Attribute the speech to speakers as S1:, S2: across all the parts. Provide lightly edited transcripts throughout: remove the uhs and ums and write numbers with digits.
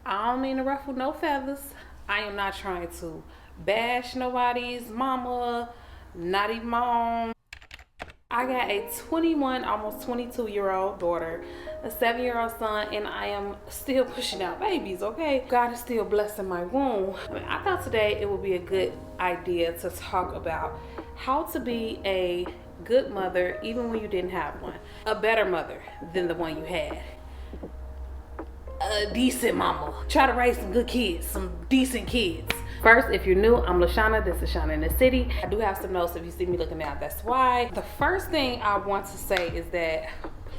S1: I don't mean to ruffle no feathers. I am not trying to bash nobody's mama, not even my own. I got a 21, almost 22-year-old daughter, a 7-year-old son, and I am still pushing out babies, okay? God is still blessing my womb. I thought today it would be a good idea to talk about how to be a good mother even when you didn't have one. A better mother than the one you had. A decent mama. Try to raise some good kids, some decent kids. First, if you're new, I'm LaShawna. This is Shawna in the City. I do have some notes. If you see me looking down, that's why. The first thing I want to say is that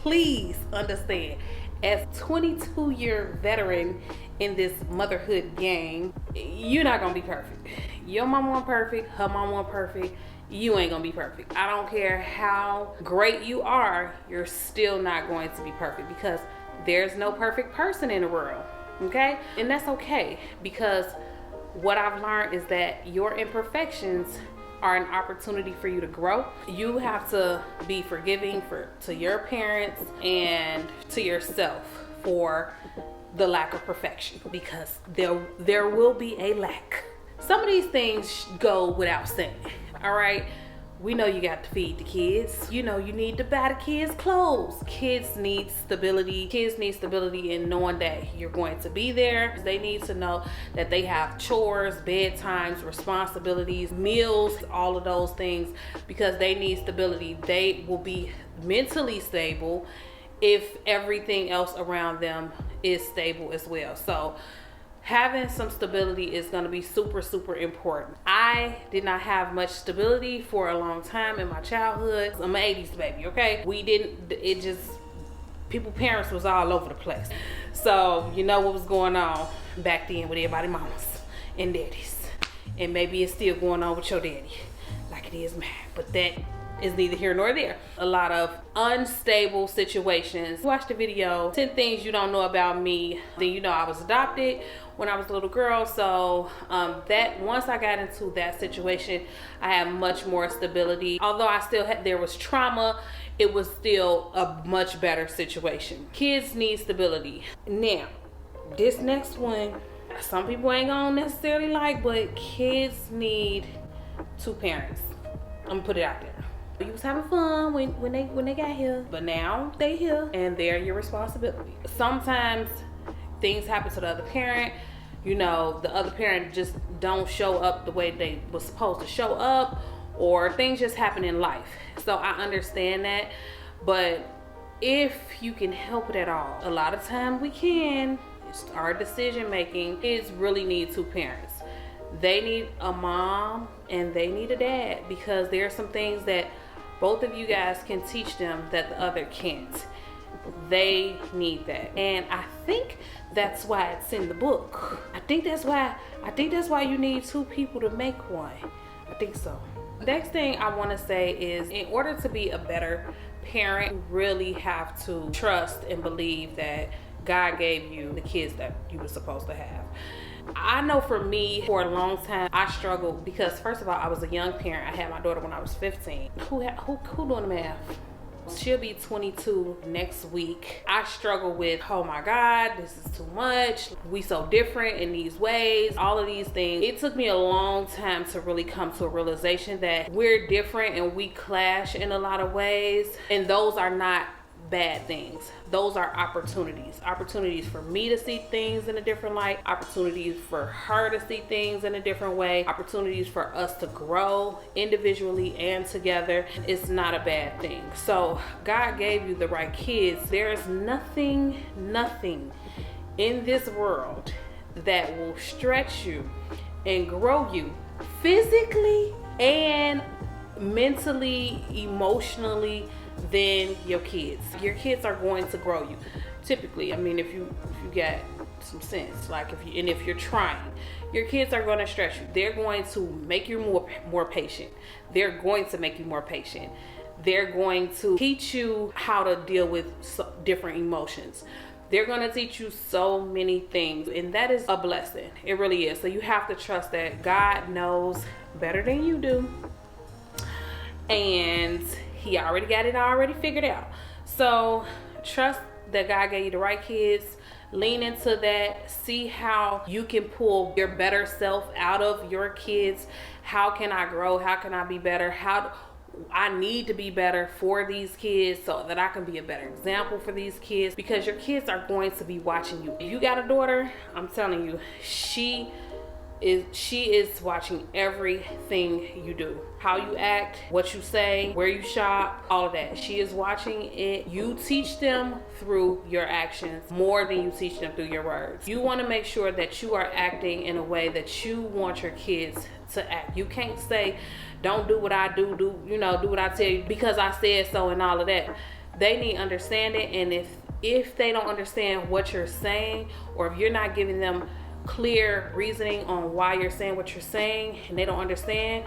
S1: please understand, as 22-year veteran in this motherhood game, you're not gonna be perfect. Your mama wasn't perfect, her mama wasn't perfect. You ain't gonna be perfect. I don't care how great you are, you're still not going to be perfect because there's no perfect person in the world, okay? And that's okay, because what I've learned is that your imperfections are an opportunity for you to grow. You have to be forgiving to your parents and to yourself for the lack of perfection, because there will be a lack. Some of these things go without saying, all right? We know you got to feed the kids. You know you need to buy the kids clothes. Kids need stability. Kids need stability in knowing that you're going to be there. They need to know that they have chores, bedtimes, responsibilities, meals, all of those things, because they need stability. They will be mentally stable if everything else around them is stable as well. So having some stability is going to be super, super important. I did not have much stability for a long time in my childhood. I'm an 80s baby, okay? Parents was all over the place. So you know what was going on back then with everybody mamas and daddies. And maybe it's still going on with your daddy like it is mine. But that is neither here nor there. A lot of unstable situations. Watch the video, 10 things you don't know about me. Then you know I was adopted when I was a little girl. So that once I got into that situation, I had much more stability. Although there was trauma, it was still a much better situation. Kids need stability. Now, this next one, some people ain't gonna necessarily like, but kids need two parents. I'm gonna put it out there. You was having fun when they got here, but now they here and they're your responsibility. Sometimes things happen to the other parent. You know, the other parent just don't show up the way they was supposed to show up, or things just happen in life. So I understand that, but if you can help it at all, a lot of time we can. It's our decision making. Kids really need two parents. They need a mom and they need a dad, because there are some things that both of you guys can teach them that the other can't. They need that. And I think that's why it's in the book. I think that's why you need two people to make one. I think so. Next thing I want to say is, in order to be a better parent, you really have to trust and believe that God gave you the kids that you were supposed to have. I know for me, for a long time, I struggled because, first of all, I was a young parent. I had my daughter when I was 15. Who doing the math? She'll be 22 next week. I struggle with, oh my God, this is too much. We so different in these ways, all of these things. It took me a long time to really come to a realization that we're different and we clash in a lot of ways. And those are not bad things. Those are opportunities for me to see things in a different light, opportunities for her to see things in a different way, opportunities for us to grow individually and together. It's not a bad thing. So God gave you the right kids. There is nothing in this world that will stretch you and grow you physically and mentally, emotionally, than your kids. Your kids are going to grow you. Typically, I mean, if you got some sense, like if you're trying, your kids are going to stretch you. They're going to make you more patient. They're going to make you more patient. They're going to teach you how to deal with different emotions. They're going to teach you so many things, and that is a blessing. It really is. So you have to trust that God knows better than you do, and He already got it already figured out. So trust that God gave you the right kids. Lean into that. See how you can pull your better self out of your kids. How can I grow? How can I be better? How I need to be better for these kids so that I can be a better example for these kids, because your kids are going to be watching you. If you got a daughter, I'm telling you, she is watching everything you do, how you act, what you say, where you shop, all of that. She is watching it. You teach them through your actions more than you teach them through your words. You want to make sure that you are acting in a way that you want your kids to act. You can't say, don't do what I do, do what I tell you because I said so and all of that. They need understanding, and if they don't understand what you're saying, or if you're not giving them clear reasoning on why you're saying what you're saying and they don't understand,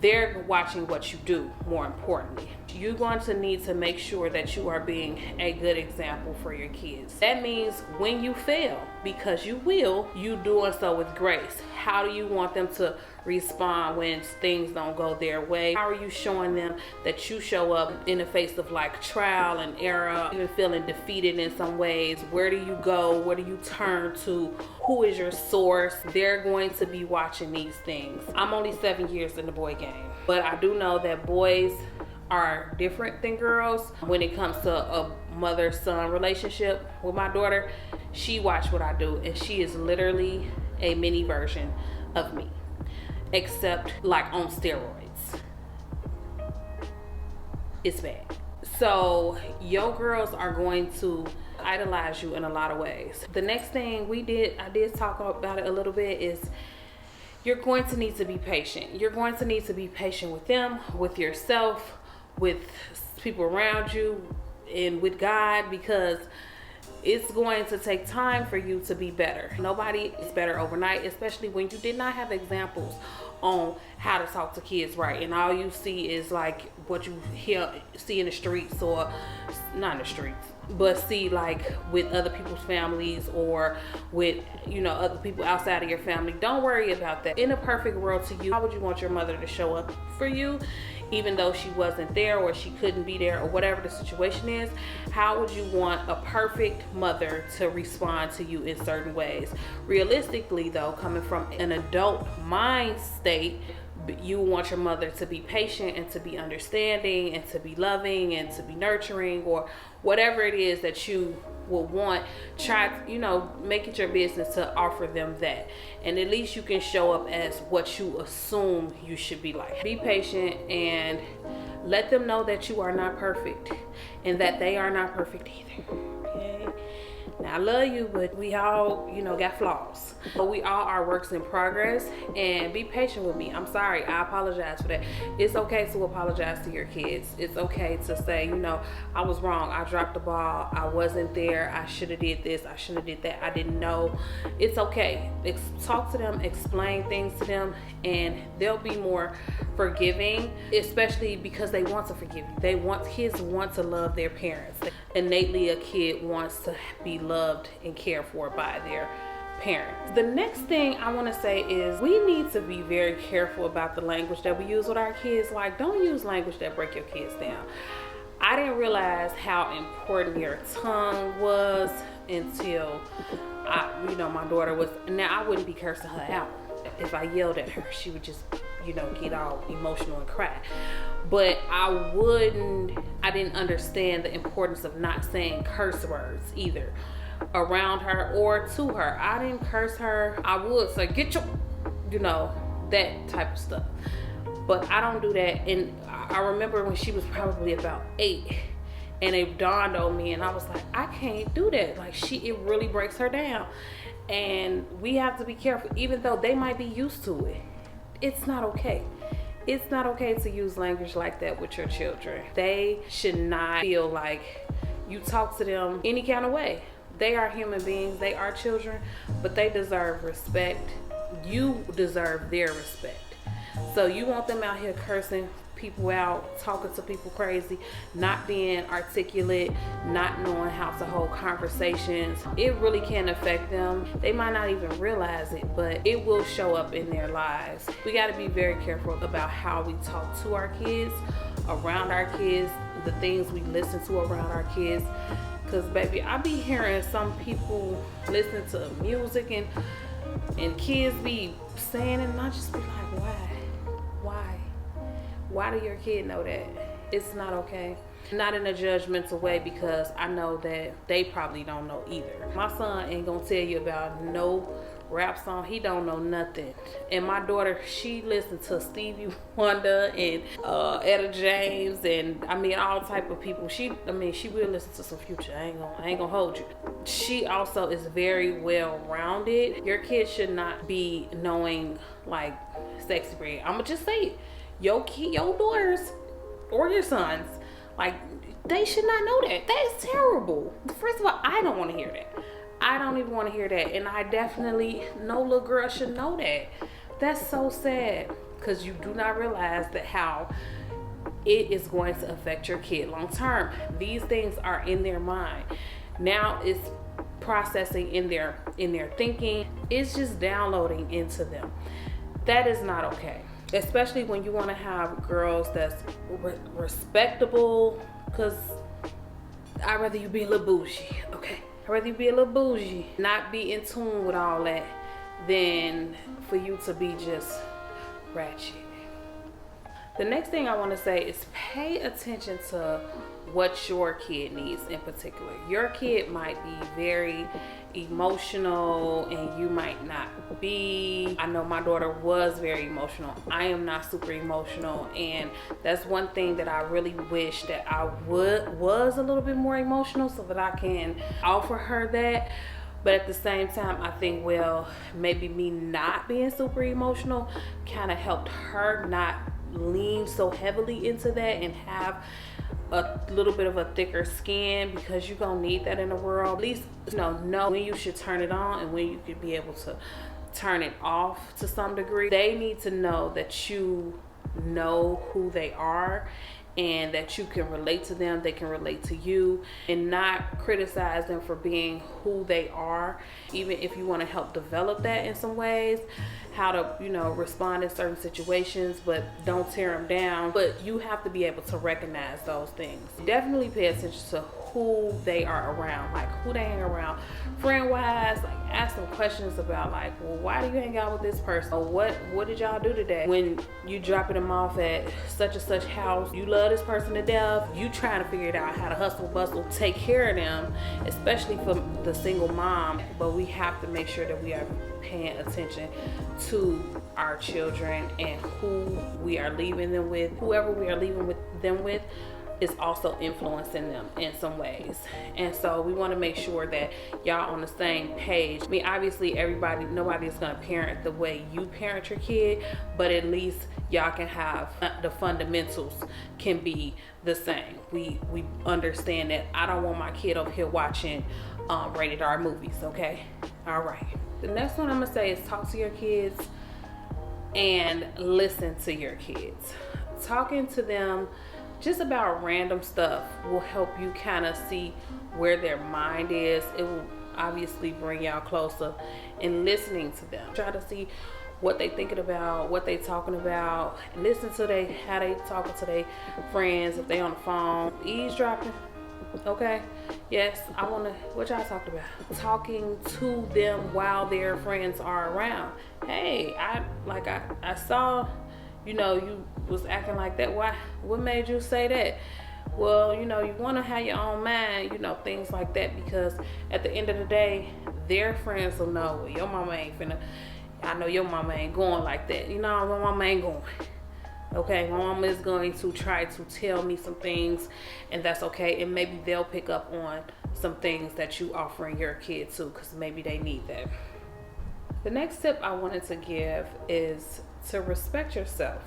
S1: they're watching what you do. More importantly, you're going to need to make sure that you are being a good example for your kids. That means when you fail, because you will, you doing so with grace. How do you want them to respond when things don't go their way? How are you showing them that you show up in the face of like trial and error, even feeling defeated in some ways? Where do you go? Where do you turn to? Who is your source? They're going to be watching these things. I'm only 7 years in the boy game, but I do know that boys are different than girls when it comes to a mother-son relationship. With my daughter, she watched what I do, and she is literally a mini version of me, except like on steroids. It's bad. So your girls are going to idolize you in a lot of ways. The next thing I did talk about it a little bit, is you're going to need to be patient. You're going to need to be patient with them, with yourself, with people around you, and with God, because it's going to take time for you to be better. Nobody is better overnight, especially when you did not have examples on how to talk to kids right, and all you see is like what you see in the streets, or not in the streets, but see like with other people's families, or with other people outside of your family. Don't worry about that. In a perfect world to you, how would you want your mother to show up for you, even though she wasn't there or she couldn't be there, or whatever the situation is? How would you want a perfect mother to respond to you in certain ways? Realistically though, coming from an adult mind state, you want your mother to be patient and to be understanding and to be loving and to be nurturing, or whatever it is that you will want. Try, make it your business to offer them that, and at least you can show up as what you assume you should be like. Be patient and let them know that you are not perfect and that they are not perfect either. Okay? Now, I love you, but we all, got flaws. But we all are works in progress, and be patient with me. I'm sorry. I apologize for that. It's okay to apologize to your kids. It's okay to say, I was wrong. I dropped the ball. I wasn't there. I should have did this. I should have did that. I didn't know. It's okay. Talk to them, explain things to them, and they'll be more forgiving, especially because they want to forgive you. Kids want to love their parents. Innately, a kid wants to be loved and cared for by their parents. The next thing I want to say is we need to be very careful about the language that we use with our kids. Like, don't use language that break your kids down. I didn't realize how important your tongue was until my daughter was. Now, I wouldn't be cursing her out. If I yelled at her, she would just get all emotional and cry. But I didn't understand the importance of not saying curse words either around her or to her. I didn't curse her. I would say, get your, that type of stuff. But I don't do that. And I remember when she was probably about 8, and it dawned on me, and I was like, I can't do that. Like, it really breaks her down. And we have to be careful, even though they might be used to it. It's not okay. It's not okay to use language like that with your children. They should not feel like you talk to them any kind of way. They are human beings. They are children, but they deserve respect. You deserve their respect. So you want them out here cursing people out, talking to people crazy, not being articulate, not knowing how to hold conversations. It really can affect them. They might not even realize it, but it will show up in their lives. We got to be very careful about how we talk to our kids, around our kids, the things we listen to around our kids, Cause baby, I be hearing some people listen to music and kids be saying it, and I just be like, why do your kid know that? It's not okay. Not in a judgmental way, because I know that they probably don't know either. My son ain't gonna tell you about no rap song. He don't know nothing. And my daughter, she listens to Stevie Wonder and Etta James, and I mean all type of people. She will listen to some Future. I ain't gonna hold you. She also is very well rounded. Your kid should not be knowing like Sexy Red. I'ma just say it. Your daughters or your sons, like, they should not know that. That is terrible. First of all, I don't want to hear that. I don't even want to hear that. And I definitely, no little girl should know that. That's so sad, because you do not realize that how it is going to affect your kid long term. These things are in their mind. Now it's processing in their thinking. It's just downloading into them. That is not okay. Especially when you want to have girls that's respectable, because I'd rather you be a little bougie, okay? I'd rather you be a little bougie, not be in tune with all that, than for you to be just ratchet. The next thing I want to say is pay attention to what your kid needs in particular. Your kid might be very emotional and you might not be. I know my daughter was very emotional. I am not super emotional, and that's one thing that I really wish that I was a little bit more emotional, so that I can offer her that. But at the same time, I think, well, maybe me not being super emotional kind of helped her not lean so heavily into that and have a little bit of a thicker skin, because you're gonna need that in the world. At least know when you should turn it on and when you could be able to turn it off to some degree. They need to know that you know who they are and that you can relate to them, they can relate to you, and not criticize them for being who they are. Even if you want to help develop that in some ways, how to, respond in certain situations, but don't tear them down. But you have to be able to recognize those things. Definitely pay attention to who they are around, like who they hang around, friend wise. Like, ask them questions about, like, well, why do you hang out with this person? Or what did y'all do today? When you dropping them off at such and such house, you love this person to death, you trying to figure it out how to hustle bustle take care of them, especially for the single mom. But we have to make sure that we are paying attention to our children and who we are leaving them with. Whoever we are leaving them with is also influencing them in some ways. And so we want to make sure that y'all on the same page. I mean, obviously nobody is going to parent the way you parent your kid, but at least y'all can have the fundamentals can be the same. We understand that I don't want my kid over here watching rated R movies, okay? All right. The next one I'm going to say is talk to your kids and listen to your kids. Talking to them just about random stuff will help you kind of see where their mind is. It will obviously bring y'all closer in listening to them. Try to see what they thinking about, what they talking about, and listen to how they talking to their friends, if they on the phone. Eavesdropping, okay? Yes, what y'all talked about? Talking to them while their friends are around. Hey, I saw, you was acting like that. Why? What made you say that? Well, you want to have your own mind, things like that, because at the end of the day, their friends will know, well, your mama ain't finna, I know your mama ain't going like that. My mama ain't going. Okay, my mama is going to try to tell me some things, and that's okay. And maybe they'll pick up on some things that you offering your kid too, because maybe they need that. The next tip I wanted to give is to respect yourself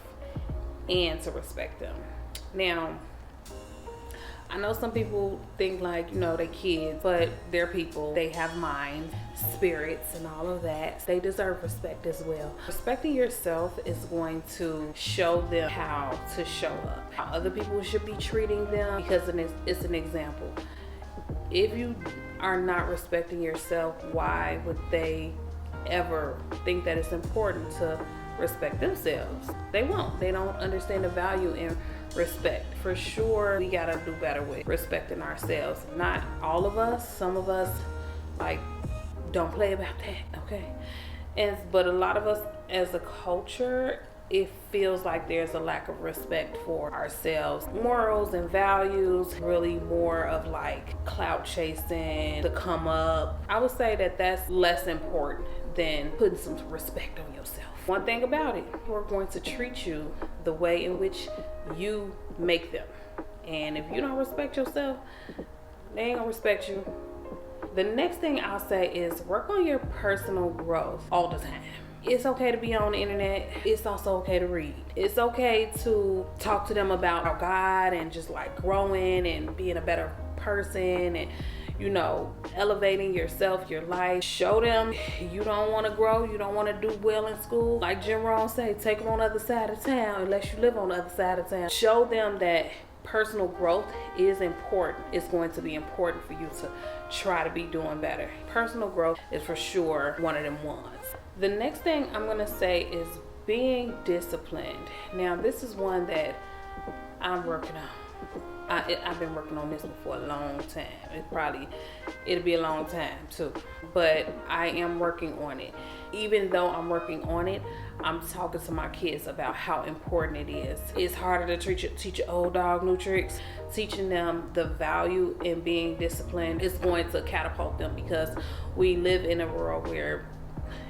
S1: and to respect them. Now, I know some people think like, they kids, but they're people. They have minds, spirits, and all of that. They deserve respect as well. Respecting yourself is going to show them how to show up, how other people should be treating them, because it's an example. If you are not respecting yourself, why would they ever think that it's important to respect themselves. They won't. They don't understand the value in respect. For sure, we gotta do better with respecting ourselves. Not all of us. Some of us, like, don't play about that, okay? But a lot of us as a culture, it feels like there's a lack of respect for ourselves. Morals and values, really more of like clout chasing, to come up. I would say that that's less important than putting some respect on yourself. One thing about it, we're going to treat you the way in which you make them. And if you don't respect yourself, they ain't gonna respect you. The next thing I'll say is work on your personal growth all the time. It's okay to be on the internet. It's also okay to read. It's okay to talk to them about God and just like growing and being a better person and, you know, elevating yourself, your life. Show them you don't want to grow, you don't want to do well in school. Like Jim Rohn say, take them on the other side of town unless you live on the other side of town. Show them that personal growth is important. It's going to be important for you to try to be doing better. Personal growth is for sure one of them ones. The next thing I'm going to say is being disciplined. Now, this is one that I'm working on. I've been working on this one for a long time. It'll be a long time too, but I am working on it. Even though I'm working on it, I'm talking to my kids about how important it is. It's harder to teach your old dog new tricks. Teaching them the value in being disciplined is going to catapult them, because we live in a world where,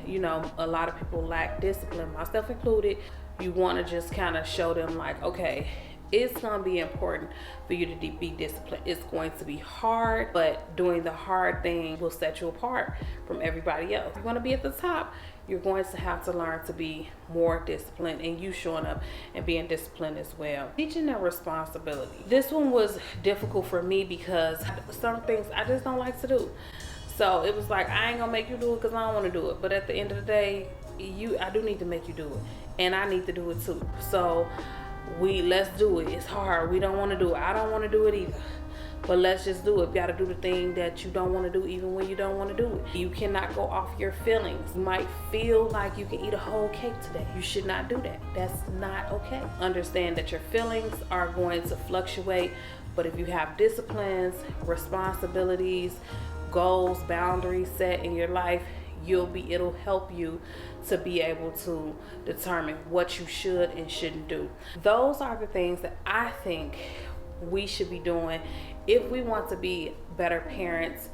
S1: you know, a lot of people lack discipline, myself included. You want to just kind of show them like, okay, it's going to be important for you to be disciplined. It's going to be hard, but doing the hard thing will set you apart from everybody else. If you want to be at the top, you're going to have to learn to be more disciplined, and you showing up and being disciplined as well. Teaching them responsibility. This one was difficult for me because some things I just don't like to do. So it was like, I ain't gonna make you do it because I don't want to do it. But at the end of the day, I do need to make you do it, and I need to do it too. So let's do it. It's hard. We don't want to do it. I don't want to do it either. But let's just do it. You got to do the thing that you don't want to do even when you don't want to do it. You cannot go off your feelings. You might feel like you can eat a whole cake today. You should not do that. That's not okay. Understand that your feelings are going to fluctuate, but if you have disciplines, responsibilities, goals, boundaries set in your life, it'll help you to be able to determine what you should and shouldn't do. Those are the things that I think we should be doing if we want to be better parents,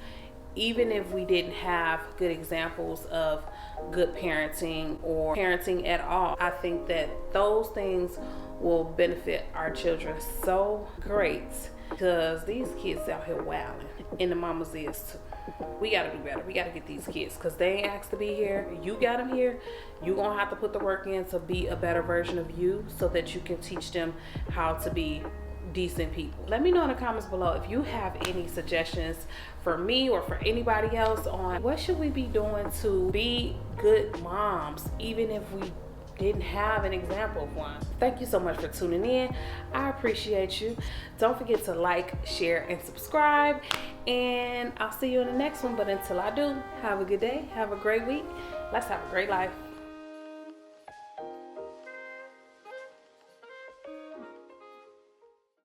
S1: even if we didn't have good examples of good parenting or parenting at all. I think that those things will benefit our children so great, because these kids out here wilding, and the mamas is too. We gotta do better. We gotta get these kids, because they ain't asked to be here. You got them here. You gonna have to put the work in to be a better version of you, so that you can teach them how to be decent people. Let me know in the comments below if you have any suggestions for me or for anybody else on what should we be doing to be good moms, even if we didn't have an example of one. Thank you so much for tuning in. I appreciate you. Don't forget to like, share, and subscribe, and I'll see you in the next one. But until I do, have a good day, have a great week. Let's have a great life.